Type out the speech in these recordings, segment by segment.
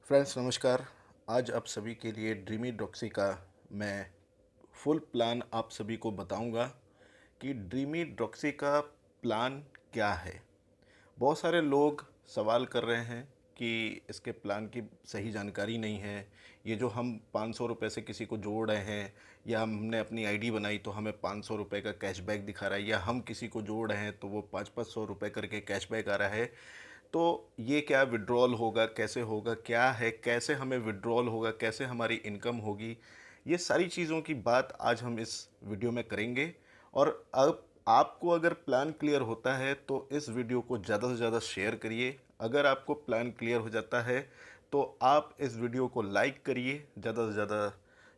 Friends नमस्कार। आज आप सभी के लिए ड्रीमी डॉक्सी का मैं फुल प्लान आप सभी को बताऊंगा कि ड्रीमी डॉक्सी का प्लान क्या है। बहुत सारे लोग सवाल कर रहे हैं कि इसके प्लान की सही जानकारी नहीं है। ये जो हम 500 रुपये से किसी को जोड़ रहे हैं या हमने अपनी आईडी बनाई तो हमें 500 रुपये का कैशबैक दिखा रहा है, या हम किसी को जोड़ रहे हैं तो वो 500 500 रुपये करके कैशबैक आ रहा है। तो ये क्या विड्रॉल होगा, कैसे होगा, क्या है, कैसे हमें विड्रॉल होगा, कैसे हमारी इनकम होगी, ये सारी चीज़ों की बात आज हम इस वीडियो में करेंगे। और अब आपको अगर प्लान क्लियर होता है तो इस वीडियो को ज़्यादा से ज़्यादा शेयर करिए। अगर आपको प्लान क्लियर हो जाता है तो आप इस वीडियो को लाइक करिए, ज़्यादा से ज़्यादा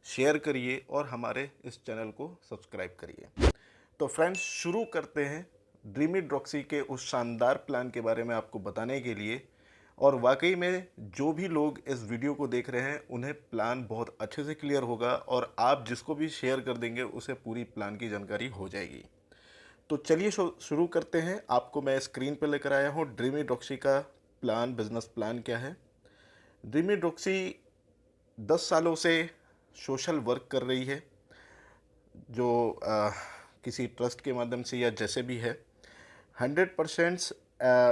शेयर करिए और हमारे इस चैनल को सब्सक्राइब करिए। तो फ्रेंड्स शुरू करते हैं ड्रीमी ड्रॉक्सी के उस शानदार प्लान के बारे में आपको बताने के लिए। और वाकई में जो भी लोग इस वीडियो को देख रहे हैं उन्हें प्लान बहुत अच्छे से क्लियर होगा और आप जिसको भी शेयर कर देंगे उसे पूरी प्लान की जानकारी हो जाएगी। तो चलिए शुरू करते हैं। आपको मैं स्क्रीन पर लेकर आया हूँ ड्रीमी ड्रॉक्सी का प्लान, बिजनेस प्लान क्या है। ड्रीमी ड्रॉक्सी 10 सालों से सोशल वर्क कर रही है, जो किसी ट्रस्ट के माध्यम से या जैसे भी है। 100%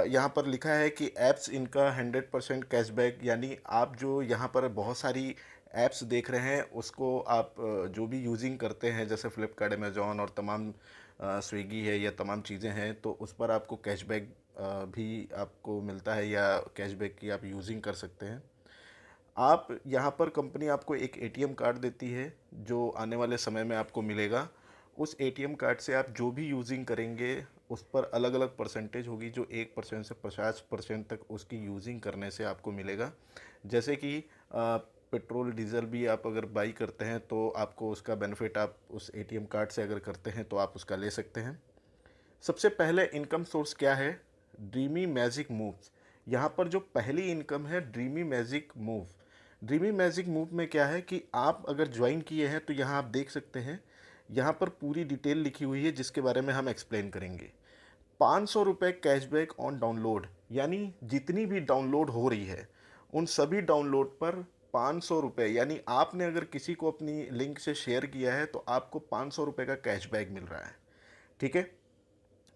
यहाँ पर लिखा है कि ऐप्स इनका 100% कैशबैक, यानी आप जो यहाँ पर बहुत सारी ऐप्स देख रहे हैं उसको आप जो भी यूजिंग करते हैं, जैसे फ्लिपकार्ट, अमेज़ॉन और तमाम स्विगी है या तमाम चीज़ें हैं, तो उस पर आपको कैशबैक भी आपको मिलता है या कैशबैक की आप यूजिंग कर सकते हैं। आप यहाँ पर कंपनी आपको एक एटीएम कार्ड देती है जो आने वाले समय में आपको मिलेगा। उस एटीएम कार्ड से आप जो भी यूजिंग करेंगे उस पर अलग अलग परसेंटेज होगी, जो 1% से 50% तक उसकी यूजिंग करने से आपको मिलेगा। जैसे कि पेट्रोल डीजल भी आप अगर बाई करते हैं तो आपको उसका बेनिफिट आप उस एटीएम कार्ड से अगर करते हैं तो आप उसका ले सकते हैं। सबसे पहले इनकम सोर्स क्या है? Dreamy magic moves. यहाँ पर जो पहली इनकम है dreamy magic move. Dreamy magic move में क्या है कि आप अगर ज्वाइन किए हैं तो यहाँ आप देख सकते हैं, यहाँ पर पूरी डिटेल लिखी हुई है जिसके बारे में हम एक्सप्लेन करेंगे। 500 रुपये कैशबैक ऑन डाउनलोड, यानी जितनी भी डाउनलोड हो रही है उन सभी डाउनलोड पर 500 रुपये, यानी आपने अगर किसी को अपनी लिंक से शेयर किया है तो आपको 500 रुपये का कैशबैक मिल रहा है। ठीक है।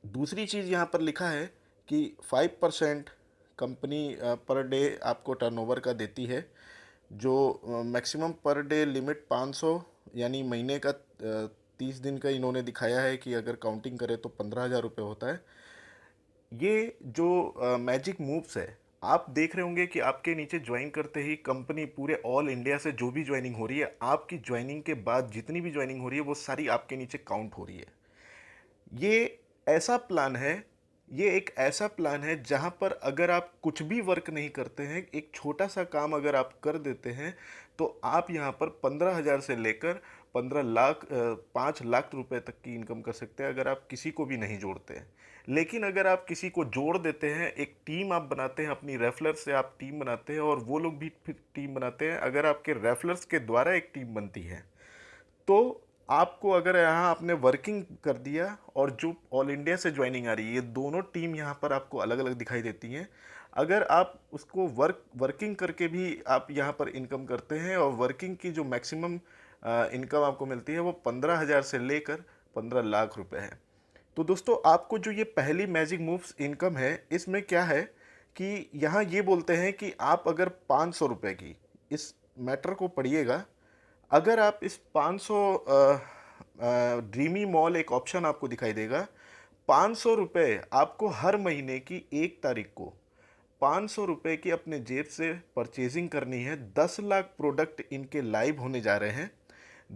दूसरी चीज़ यहाँ पर लिखा है कि 5% कंपनी पर डे आपको टर्नओवर का देती है, जो मैक्सिमम पर डे लिमिट 500, यानी महीने का 30 दिन का इन्होंने दिखाया है कि अगर काउंटिंग करें तो 15,000 रुपये होता है। ये जो मैजिक मूव्स है, आप देख रहे होंगे कि आपके नीचे ज्वाइन करते ही कंपनी पूरे ऑल इंडिया से जो भी ज्वाइनिंग हो रही है, आपकी ज्वाइनिंग के बाद जितनी भी ज्वाइनिंग हो रही है वो सारी आपके नीचे काउंट हो रही है। ये ऐसा प्लान है, ये एक ऐसा प्लान है जहाँ पर अगर आप कुछ भी वर्क नहीं करते हैं, एक छोटा सा काम अगर आप कर देते हैं तो आप यहाँ पर 15,000 से लेकर 15 लाख 5 लाख रुपए तक की इनकम कर सकते हैं अगर आप किसी को भी नहीं जोड़ते हैं। लेकिन अगर आप किसी को जोड़ देते हैं, एक टीम आप बनाते हैं, अपनी रेफलर से आप टीम बनाते हैं और वो लोग भी फिर टीम बनाते हैं, अगर आपके रेफलर्स के द्वारा एक टीम बनती है तो आपको, अगर यहाँ आपने वर्किंग कर दिया और जो ऑल इंडिया से ज्वाइनिंग आ रही है, ये दोनों टीम यहाँ पर आपको अलग अलग दिखाई देती हैं। अगर आप उसको वर्किंग करके भी आप यहाँ पर इनकम करते हैं और वर्किंग की जो मैक्सिमम इनकम आपको मिलती है वो 15,000 से लेकर 15 लाख रुपए है। तो दोस्तों आपको जो ये पहली मैजिक मूव्स इनकम है, इसमें क्या है कि यहाँ ये बोलते हैं कि आप अगर 500 रुपये की, इस मैटर को पढ़िएगा, अगर आप इस 500 ड्रीमी मॉल एक ऑप्शन आपको दिखाई देगा, 500 रुपये आपको हर महीने की 1 तारीख को 500 रुपये की अपने जेब से परचेजिंग करनी है। 10 लाख प्रोडक्ट इनके लाइव होने जा रहे हैं।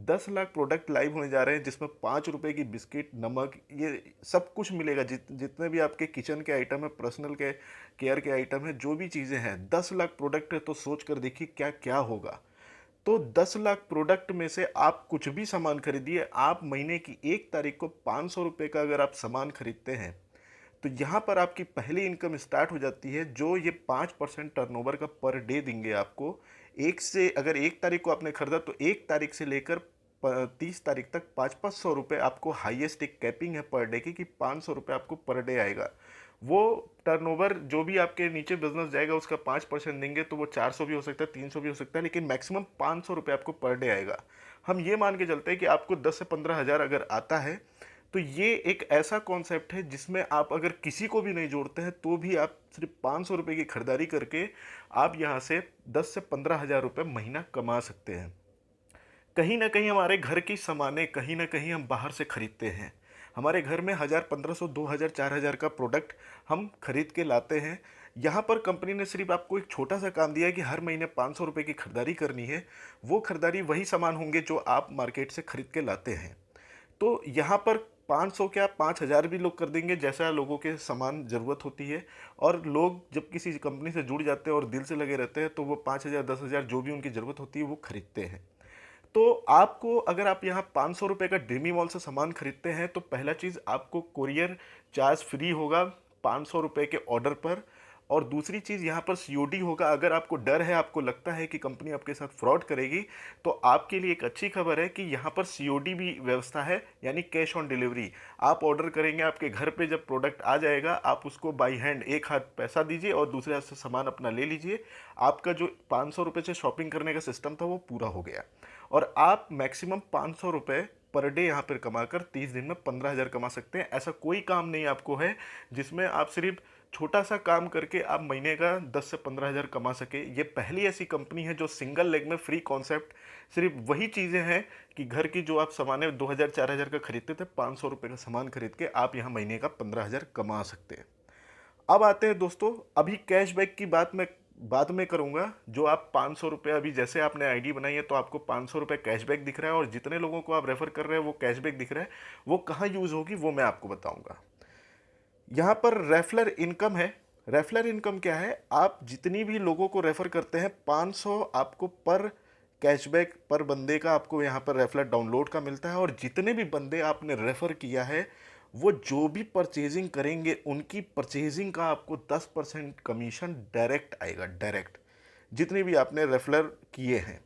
10 लाख प्रोडक्ट लाइव होने जा रहे हैं जिसमें 5 रुपये की बिस्किट, नमक, ये सब कुछ मिलेगा। जितने भी आपके किचन के आइटम है, पर्सनल के केयर के आइटम है, जो भी चीज़ें हैं, 10 लाख प्रोडक्ट है। तो सोच कर देखिए क्या क्या होगा। तो 10 लाख प्रोडक्ट में से आप कुछ भी सामान खरीदिए, आप महीने की 1 तारीख को 500 रुपये का अगर आप सामान खरीदते हैं तो यहाँ पर आपकी पहली इनकम स्टार्ट हो जाती है, जो ये 5% टर्नओवर का पर डे देंगे आपको। एक से अगर 1 तारीख को आपने खरीदा तो 1 तारीख से लेकर 30 तारीख तक 500-500 रुपये आपको हाईएस्ट एक कैपिंग है पर डे की, कि 500 रुपये आपको पर डे आएगा। वो टर्नओवर जो भी आपके नीचे बिजनेस जाएगा उसका 5% देंगे, तो वो 400 भी हो सकता है, 300 भी हो सकता है, लेकिन मैक्सिमम 500 रुपये आपको पर डे आएगा। हम ये मान के चलते हैं कि आपको 10 से 15 हज़ार अगर आता है, तो ये एक ऐसा कॉन्सेप्ट है जिसमें आप अगर किसी को भी नहीं जोड़ते हैं तो भी आप सिर्फ 500 रुपये की खरीदारी करके आप यहाँ से 10 से 15 हज़ार रुपये महीना कमा सकते हैं। कहीं ना कहीं हमारे घर की सामानें कहीं ना कहीं हम बाहर से खरीदते हैं। हमारे घर में 1000, 1500, 2000, 4000 का प्रोडक्ट हम खरीद के लाते हैं। यहाँ पर कंपनी ने सिर्फ आपको एक छोटा सा काम दिया है कि हर महीने 500 रुपये की खरीदारी करनी है। वो खरीदारी वही सामान होंगे जो आप मार्केट से खरीद के लाते हैं। तो यहाँ पर 500 क्या 5000 भी लोग कर देंगे, जैसा लोगों के सामान ज़रूरत होती है। और लोग जब किसी कंपनी से जुड़ जाते हैं और दिल से लगे रहते हैं तो वो 5000, 10,000 जो भी उनकी ज़रूरत होती है वो खरीदते हैं। तो आपको अगर आप यहाँ 500 रुपये का ड्रीमी मॉल से सामान खरीदते हैं तो पहला चीज़ आपको कोरियर चार्ज फ्री होगा 500 रुपये के ऑर्डर पर। और दूसरी चीज़ यहाँ पर सीओडी होगा। अगर आपको डर है, आपको लगता है कि कंपनी आपके साथ फ्रॉड करेगी, तो आपके लिए एक अच्छी खबर है कि यहाँ पर सीओडी भी व्यवस्था है, यानी कैश ऑन डिलीवरी। आप ऑर्डर करेंगे, आपके घर पे जब प्रोडक्ट आ जाएगा आप उसको बाई हैंड एक हाथ पैसा दीजिए और दूसरे हाथ से सामान अपना ले लीजिए। आपका जो 500 रुपये से शॉपिंग करने का सिस्टम था वो पूरा हो गया। और आप मैक्सिमम 500 रुपये पर डे यहाँ पर कमाकर 30 दिन में 15 हज़ार कमा सकते हैं। ऐसा कोई काम नहीं आपको है जिसमें आप सिर्फ छोटा सा काम करके आप महीने का 10 से 15 हज़ार कमा सके। ये पहली ऐसी कंपनी है जो सिंगल लेग में फ्री कॉन्सेप्ट, सिर्फ वही चीज़ें हैं कि घर की जो आप सामान 2000, 4000 का खरीदते थे, 500 रुपये का सामान खरीद के आप यहाँ महीने का 15 हज़ार कमा सकते हैं। अब आते हैं दोस्तों, अभी कैशबैक की बात मैं बाद में करूंगा। जो आप 500 रुपये, अभी जैसे आपने आईडी बनाई है तो आपको 500 रुपये कैशबैक दिख रहा है और जितने लोगों को आप रेफर कर रहे हैं वो कैशबैक दिख रहा है, वो कहाँ यूज़ होगी वो मैं आपको बताऊंगा। यहाँ पर रेफलर इनकम है। रेफलर इनकम क्या है? आप जितनी भी लोगों को रेफर करते हैं 500 आपको पर कैशबैक पर बंदे का आपको यहाँ पर रेफलर डाउनलोड का मिलता है। और जितने भी बंदे आपने रेफर किया है वो जो भी परचेजिंग करेंगे उनकी परचेजिंग का आपको 10% कमीशन डायरेक्ट आएगा, डायरेक्ट, जितने भी आपने रेफलर किए हैं।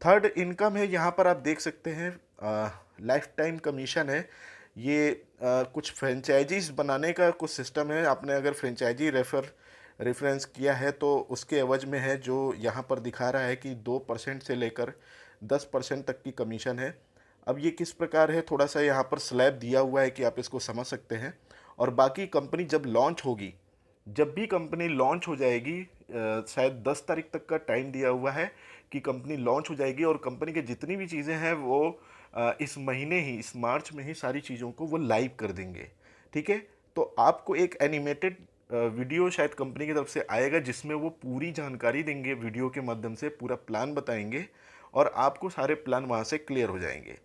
थर्ड इनकम है, यहाँ पर आप देख सकते हैं लाइफ टाइम कमीशन है। ये कुछ फ्रेंचाइजीज बनाने का कुछ सिस्टम है। आपने अगर फ्रेंचाइजी रेफरेंस किया है तो उसके एवज में है, जो यहाँ पर दिखा रहा है कि 2% से लेकर 10% तक की कमीशन है। अब ये किस प्रकार है, थोड़ा सा यहाँ पर स्लैब दिया हुआ है कि आप इसको समझ सकते हैं। और बाकी कंपनी जब लॉन्च होगी, जब भी कंपनी लॉन्च हो जाएगी, शायद 10 तारीख तक का टाइम दिया हुआ है कि कंपनी लॉन्च हो जाएगी। और कंपनी की जितनी भी चीज़ें हैं वो इस महीने ही, इस मार्च में ही सारी चीज़ों को वो लाइव कर देंगे। ठीक है, तो आपको एक एनिमेटेड वीडियो शायद कंपनी की तरफ से आएगा जिसमें वो पूरी जानकारी देंगे, वीडियो के माध्यम से पूरा प्लान बताएंगे और आपको सारे प्लान वहाँ से क्लियर हो जाएंगे।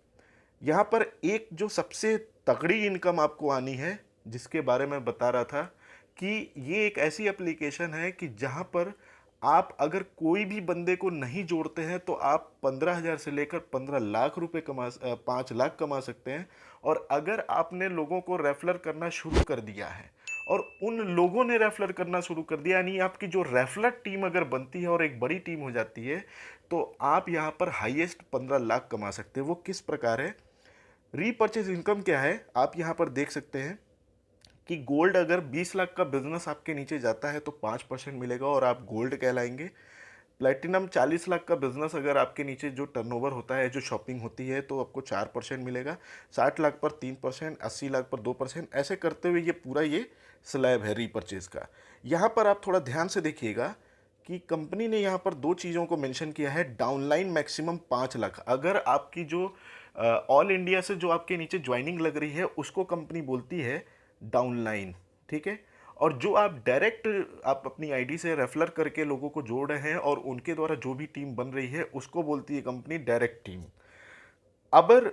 यहाँ पर एक जो सबसे तगड़ी इनकम आपको आनी है, जिसके बारे में बता रहा था कि ये एक ऐसी एप्लीकेशन है कि जहाँ पर आप अगर कोई भी बंदे को नहीं जोड़ते हैं तो आप 15 हज़ार से लेकर 15 लाख रुपए 5 लाख कमा सकते हैं। और अगर आपने लोगों को रेफलर करना शुरू कर दिया है और उन लोगों ने रेफलर करना शुरू कर दिया, यानी आपकी जो रेफलर टीम अगर बनती है और एक बड़ी टीम हो जाती है, तो आप यहाँ पर हाईएस्ट 15 लाख कमा सकते हैं। वो किस प्रकार है? रीपर्चेज इनकम क्या है, आप यहाँ पर देख सकते हैं कि गोल्ड अगर 20 लाख का बिजनेस आपके नीचे जाता है तो 5% मिलेगा और आप गोल्ड कहलाएंगे। प्लेटिनम 40 लाख का बिजनेस अगर आपके नीचे जो टर्नओवर होता है, जो शॉपिंग होती है, तो आपको 4% मिलेगा। 60 लाख पर 3%, 80 लाख पर 2%, ऐसे करते हुए ये पूरा ये स्लैब है रीपर्चेज का। यहाँ पर आप थोड़ा ध्यान से देखिएगा कि कंपनी ने यहाँ पर दो चीज़ों को मेंशन किया है। डाउनलाइन मैक्सिमम 5 लाख, अगर आपकी जो ऑल इंडिया से जो आपके नीचे ज्वाइनिंग लग रही है उसको कंपनी बोलती है डाउनलाइन। ठीक है, और जो आप डायरेक्ट आप अपनी आईडी से रेफलर करके लोगों को जोड़ रहे हैं और उनके द्वारा जो भी टीम बन रही है उसको बोलती है कंपनी डायरेक्ट टीम। अगर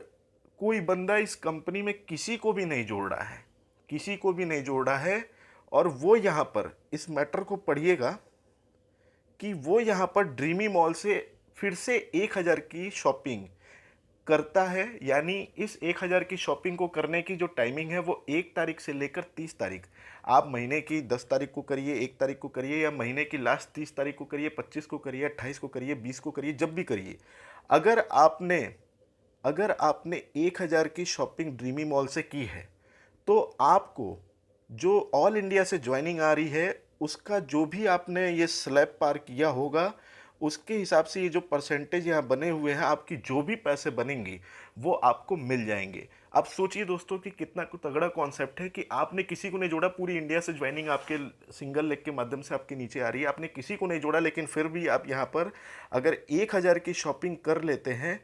कोई बंदा इस कंपनी में किसी को भी नहीं जोड़ रहा है, किसी को भी नहीं जोड़ रहा है, और वो यहाँ पर इस मैटर को पढ़िएगा कि वो यहाँ पर ड्रीमी मॉल से फिर से 1000 की शॉपिंग करता है, यानी इस 1000 की शॉपिंग को करने की जो टाइमिंग है वो 1 तारीख से लेकर 30 तारीख, आप महीने की 10 तारीख को करिए, 1 तारीख को करिए, या महीने की लास्ट 30 तारीख को करिए, 25 को करिए, 28 को करिए, 20 को करिए, जब भी करिए। अगर आपने 1000 की शॉपिंग ड्रीमी मॉल से की है तो आपको जो ऑल इंडिया से ज्वाइनिंग आ रही है, उसका जो भी आपने ये स्लैब पार किया होगा, उसके हिसाब से ये जो परसेंटेज यहाँ बने हुए हैं, आपकी जो भी पैसे बनेंगी वो आपको मिल जाएंगे। आप सोचिए दोस्तों कि कितना तगड़ा कॉन्सेप्ट है कि आपने किसी को नहीं जोड़ा, पूरी इंडिया से ज्वाइनिंग आपके सिंगल लेग के माध्यम से आपके नीचे आ रही है, आपने किसी को नहीं जोड़ा, लेकिन फिर भी आप यहाँ पर अगर 1,000 की शॉपिंग कर लेते हैं,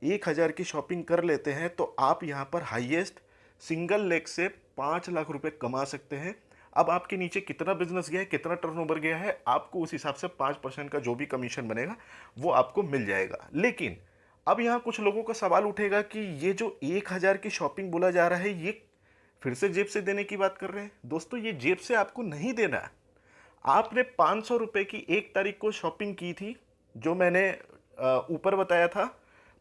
1,000 की शॉपिंग कर लेते हैं, तो आप यहाँ पर हाईएस्ट सिंगल लेग से 5 लाख रुपए कमा सकते हैं। अब आपके नीचे कितना बिजनेस गया है, कितना टर्नओवर गया है, आपको उस हिसाब से 5% का जो भी कमीशन बनेगा वो आपको मिल जाएगा। लेकिन अब यहाँ कुछ लोगों का सवाल उठेगा कि ये जो 1,000 की शॉपिंग बोला जा रहा है, ये फिर से जेब से देने की बात कर रहे हैं। दोस्तों, ये जेब से आपको नहीं देना है। आपने 500 रुपये की 1 तारीख को शॉपिंग की थी, जो मैंने ऊपर बताया था।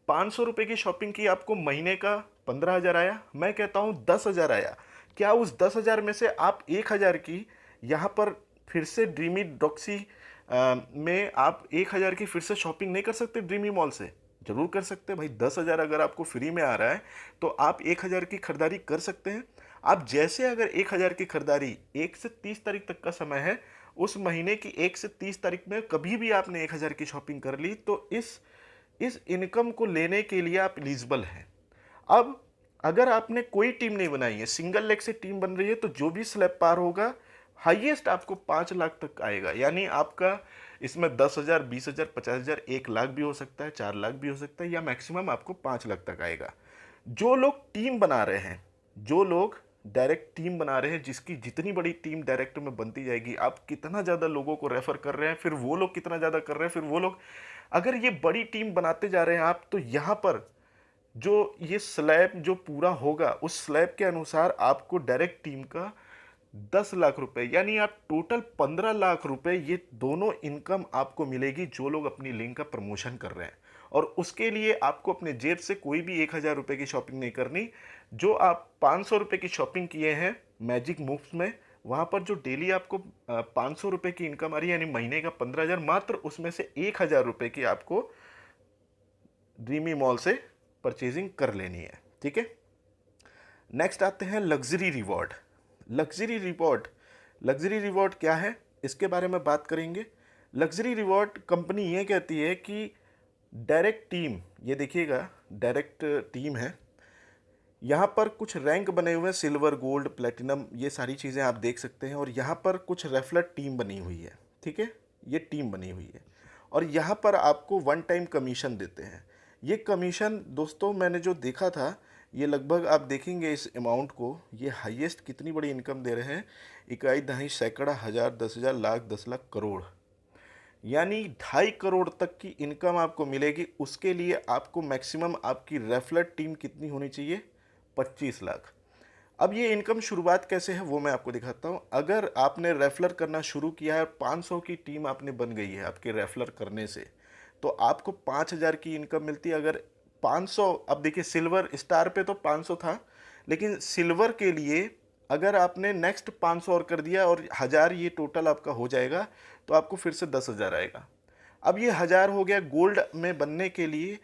500 रुपये की शॉपिंग की, आपको महीने का 15,000 आया, मैं कहता हूँ 10,000 आया। क्या उस 10,000 में से आप 1,000 की यहाँ पर फिर से ड्रीमी डॉक्सी में आप 1,000 की फिर से शॉपिंग नहीं कर सकते ड्रीमी मॉल से? जरूर कर सकते हैं भाई। 10,000 अगर आपको फ्री में आ रहा है तो आप 1,000 की खरीदारी कर सकते हैं। आप जैसे अगर 1,000 की खरीदारी 1 से 30 तारीख तक का समय है, उस महीने की 1 से 30 तारीख में कभी भी आपने 1,000 की शॉपिंग कर ली, तो इस इनकम को लेने के लिए आप एलिजिबल हैं। अब अगर आपने कोई टीम नहीं बनाई है, सिंगल लेग से टीम बन रही है, तो जो भी स्लैब पार होगा, हाईएस्ट आपको 5 लाख तक आएगा। यानी आपका इसमें 10,000, 20,000, 50,000, 1 लाख भी हो सकता है, 4 लाख भी हो सकता है, या मैक्सिमम आपको 5 लाख तक आएगा। जो लोग टीम बना रहे हैं, जो लोग डायरेक्ट टीम बना रहे हैं, जिसकी जितनी बड़ी टीम डायरेक्ट में बनती जाएगी, आप कितना ज़्यादा लोगों को रेफर कर रहे हैं, फिर वो लोग कितना ज़्यादा कर रहे हैं, फिर वो लोग, अगर ये बड़ी टीम बनाते जा रहे हैं आप, तो यहाँ पर जो ये स्लैब जो पूरा होगा, उस स्लैब के अनुसार आपको डायरेक्ट टीम का 10 लाख रुपए, यानी आप टोटल 15 लाख रुपए, ये दोनों इनकम आपको मिलेगी जो लोग अपनी लिंक का प्रमोशन कर रहे हैं। और उसके लिए आपको अपने जेब से कोई भी 1,000 रुपए की शॉपिंग नहीं करनी। जो आप 500 रुपए की शॉपिंग किए हैं मैजिक मूव्स में, वहाँ पर जो डेली आपको 500 रुपए की इनकम आ रही है, यानी महीने का 15,000, मात्र उसमें से 1,000 रुपए की आपको ड्रीमी मॉल से परचेजिंग कर लेनी है। ठीक है, नेक्स्ट आते हैं luxury reward. Luxury reward, luxury reward क्या है, इसके बारे में बात करेंगे। लग्जरी रिवॉर्ड कंपनी ये कहती है कि डायरेक्ट टीम, ये देखिएगा डायरेक्ट टीम है, यहाँ पर कुछ रैंक बने हुए हैं, सिल्वर, गोल्ड, प्लेटिनम, ये सारी चीज़ें आप देख सकते हैं। और यहाँ पर कुछ रेफलर टीम बनी हुई है। ठीक है, ये टीम बनी हुई है, और यहाँ पर आपको वन टाइम कमीशन देते हैं। ये कमीशन दोस्तों मैंने जो देखा था, ये लगभग आप देखेंगे इस अमाउंट को, ये हाईएस्ट कितनी बड़ी इनकम दे रहे हैं, इकाई, दहाई, सैकड़ा, हज़ार, 10,000, लाख, 10 लाख, करोड़, यानी 2.5 करोड़ तक की इनकम आपको मिलेगी। उसके लिए आपको मैक्सिमम आपकी रेफलर टीम कितनी होनी चाहिए, 25 लाख। अब ये इनकम शुरुआत कैसे है वो मैं आपको दिखाता हूँ। अगर आपने रेफलर करना शुरू किया है, 500 की टीम आपने बन गई है आपके रेफलर करने से, तो आपको 5,000 की इनकम मिलती है। अगर 500, अब देखिए सिल्वर स्टार पे तो 500 था, लेकिन सिल्वर के लिए अगर आपने नेक्स्ट 500 और कर दिया और 1,000 ये टोटल आपका हो जाएगा, तो आपको फिर से 10,000 आएगा। अब ये 1,000 हो गया। गोल्ड में बनने के लिए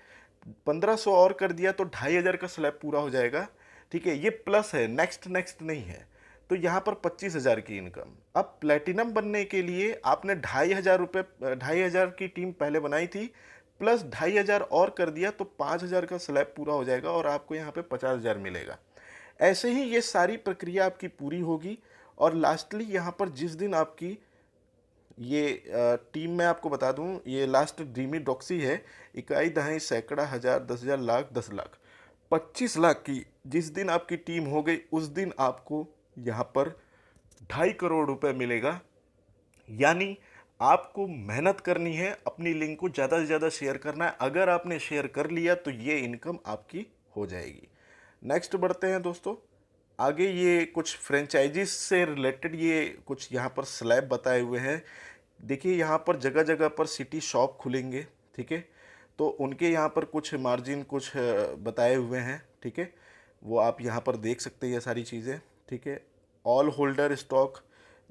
1,500 और कर दिया तो 2,500 का स्लैब पूरा हो जाएगा। ठीक है, ये प्लस है, नेक्स्ट नेक्स्ट नहीं है, तो यहाँ पर 25,000 की इनकम। अब प्लेटिनम बनने के लिए आपने 2,500 रुपये, 2,500 की टीम पहले बनाई थी, प्लस 2,500 और कर दिया तो 5,000 का स्लैब पूरा हो जाएगा और आपको यहाँ पे 50,000 मिलेगा। ऐसे ही ये सारी प्रक्रिया आपकी पूरी होगी, और लास्टली यहाँ पर जिस दिन आपकी ये टीम में आपको बता दूं, ये लास्ट ड्रीमी डॉक्सी है, इकाई, दहाई, सैकड़ा, हज़ार, 10,000, लाख, 10 लाख, 25 लाख की जिस दिन आपकी टीम हो गई, उस दिन आपको यहाँ पर 2.5 करोड़ रुपए मिलेगा। यानी आपको मेहनत करनी है, अपनी लिंक को ज़्यादा से ज़्यादा शेयर करना है। अगर आपने शेयर कर लिया तो ये इनकम आपकी हो जाएगी। नेक्स्ट बढ़ते हैं दोस्तों आगे। ये कुछ फ्रेंचाइजीज से रिलेटेड ये कुछ यहाँ पर स्लैब बताए हुए हैं। देखिए यहाँ पर जगह जगह पर सिटी शॉप खुलेंगे। ठीक है, तो उनके यहाँ पर कुछ मार्जिन कुछ बताए हुए हैं। ठीक है, वो आप यहाँ पर देख सकते हैं ये सारी चीज़ें। ठीक है, ऑल होल्डर स्टॉक,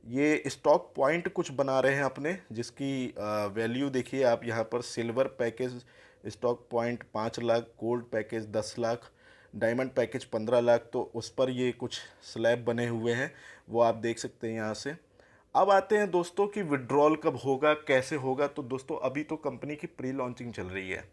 ये स्टॉक पॉइंट कुछ बना रहे हैं अपने, जिसकी वैल्यू देखिए आप यहाँ पर। Silver package stock point 5 lakh, gold package 10 lakh, diamond package 15 lakh, तो उस पर ये कुछ स्लैब बने हुए हैं, वो आप देख सकते हैं यहाँ से। अब आते हैं दोस्तों कि विड्रॉल कब होगा, कैसे होगा। तो दोस्तों अभी तो कंपनी की प्री लॉन्चिंग चल रही है।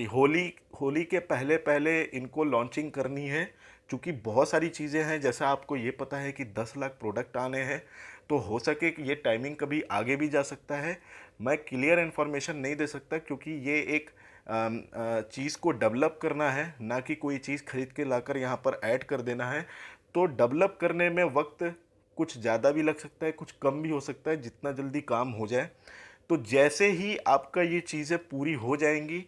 होली होली के पहले पहले इनको लॉन्चिंग करनी है, क्योंकि बहुत सारी चीज़ें हैं। जैसा आपको ये पता है कि 10 लाख प्रोडक्ट आने हैं, तो हो सके कि ये टाइमिंग कभी आगे भी जा सकता है। मैं क्लियर इन्फॉर्मेशन नहीं दे सकता, क्योंकि ये एक चीज़ को डेवलप करना है, ना कि कोई चीज़ खरीद के लाकर यहाँ पर ऐड कर देना है। तो डेवलप करने में वक्त कुछ ज़्यादा भी लग सकता है, कुछ कम भी हो सकता है, जितना जल्दी काम हो जाए। तो जैसे ही आपका ये चीज़ें पूरी हो जाएंगी,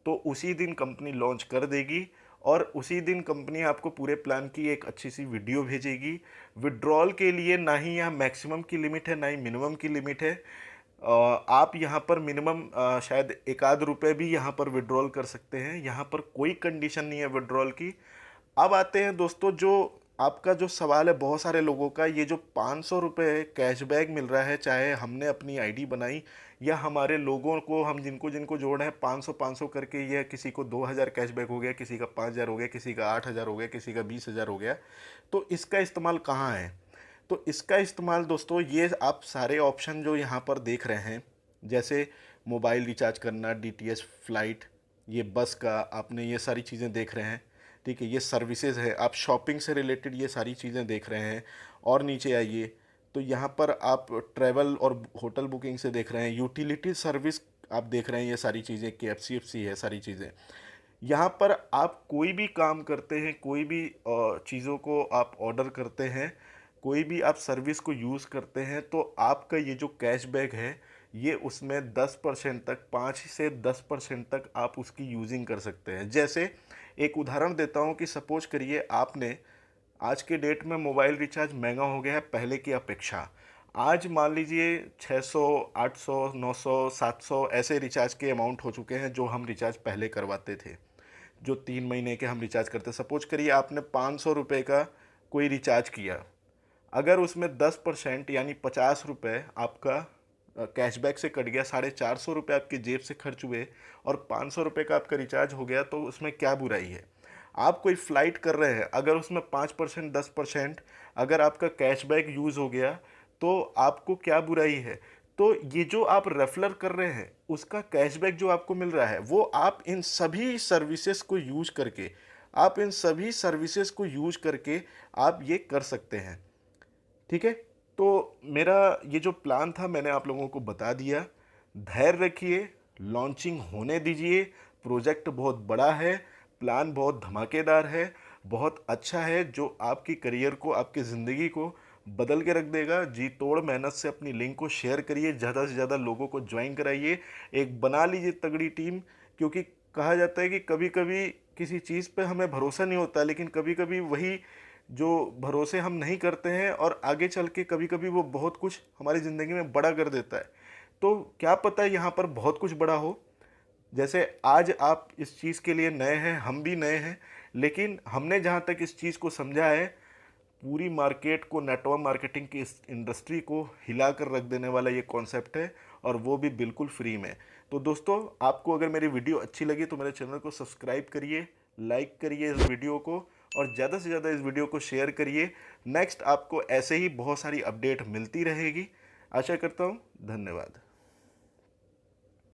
तो उसी दिन कंपनी लॉन्च कर देगी, और उसी दिन कंपनी आपको पूरे प्लान की एक अच्छी सी वीडियो भेजेगी। विड्रॉल के लिए ना ही यहाँ मैक्सिमम की लिमिट है, ना ही मिनिमम की लिमिट है। आप यहाँ पर मिनिमम शायद एक आध रुपये भी यहाँ पर विड्रॉल कर सकते हैं। यहाँ पर कोई कंडीशन नहीं है विड्रॉल की। अब आते हैं दोस्तों, जो आपका जो सवाल है बहुत सारे लोगों का, ये जो 500 रुपये कैशबैक मिल रहा है, चाहे हमने अपनी आईडी बनाई या हमारे लोगों को, हम जिनको जिनको जोड़े हैं 500 करके, यह किसी को 2000 कैशबैक हो गया, किसी का 5000 हो गया, किसी का 8000 हो गया, किसी का 20000 हो गया, तो इसका इस्तेमाल कहाँ है? तो इसका इस्तेमाल दोस्तों, ये आप सारे ऑप्शन जो यहाँ पर देख रहे हैं, जैसे मोबाइल रिचार्ज करना, डीटीएच, फ्लाइट, ये बस का आपने ये सारी चीज़ें देख रहे हैं, ठीक है। ये सर्विसेज है, आप शॉपिंग से रिलेटेड ये सारी चीज़ें देख रहे हैं। और नीचे आइए तो यहाँ पर आप ट्रैवल और होटल बुकिंग से देख रहे हैं, यूटिलिटी सर्विस आप देख रहे हैं, ये सारी चीज़ें, KFC है, सारी चीज़ें। यहाँ पर आप कोई भी काम करते हैं, कोई भी चीज़ों को आप ऑर्डर करते हैं, कोई भी आप सर्विस को यूज़ करते हैं, तो आपका ये जो कैशबैक है, ये उसमें 10% तक, 5 से 10% तक आप उसकी यूजिंग कर सकते हैं। जैसे एक उदाहरण देता हूँ कि सपोज करिए आपने, आज के डेट में मोबाइल रिचार्ज महंगा हो गया है पहले की अपेक्षा। आज मान लीजिए 600, 800, 900, 700 ऐसे रिचार्ज के अमाउंट हो चुके हैं जो हम रिचार्ज पहले करवाते थे, जो 3 महीने के हम रिचार्ज करते। सपोज करिए आपने 500 रुपये का कोई रिचार्ज किया, अगर उसमें 10% यानी 50 रुपये आपका कैशबैक से कट गया, 450 रुपये आपकी जेब से खर्च हुए, और 500 रुपये का आपका रिचार्ज हो गया, तो उसमें क्या बुराई है? आप कोई फ़्लाइट कर रहे हैं, अगर उसमें 5%, 10% अगर आपका कैशबैक यूज़ हो गया, तो आपको क्या बुराई है? तो ये जो आप रेफरल कर रहे हैं, उसका कैशबैक जो आपको मिल रहा है, वो आप इन सभी सर्विसेज को यूज करके, आप ये कर सकते हैं, ठीक है। तो मेरा ये जो प्लान था मैंने आप लोगों को बता दिया। धैर्य रखिए, लॉन्चिंग होने दीजिए। प्रोजेक्ट बहुत बड़ा है, प्लान बहुत धमाकेदार है, बहुत अच्छा है, जो आपकी करियर को, आपकी ज़िंदगी को बदल के रख देगा। जी तोड़ मेहनत से अपनी लिंक को शेयर करिए, ज़्यादा से ज़्यादा लोगों को ज्वाइन कराइए, एक बना लीजिए तगड़ी टीम। क्योंकि कहा जाता है कि कभी कभी किसी चीज़ पे हमें भरोसा नहीं होता, लेकिन कभी कभी वही जो भरोसे हम नहीं करते हैं, और आगे चल के कभी कभी वो बहुत कुछ हमारी ज़िंदगी में बड़ा कर देता है। तो क्या पता है यहाँ पर बहुत कुछ बड़ा हो। जैसे आज आप इस चीज़ के लिए नए हैं, हम भी नए हैं, लेकिन हमने जहाँ तक इस चीज़ को समझा है, पूरी मार्केट को, नेटवर्क मार्केटिंग की इस इंडस्ट्री को हिला कर रख देने वाला ये कॉन्सेप्ट है, और वो भी बिल्कुल फ्री में। तो दोस्तों, आपको अगर मेरी वीडियो अच्छी लगी तो मेरे चैनल को सब्सक्राइब करिए, लाइक करिए इस वीडियो को, और ज़्यादा से ज़्यादा इस वीडियो को शेयर करिए। नेक्स्ट आपको ऐसे ही बहुत सारी अपडेट मिलती रहेगी। आशा करता हूँ। धन्यवाद।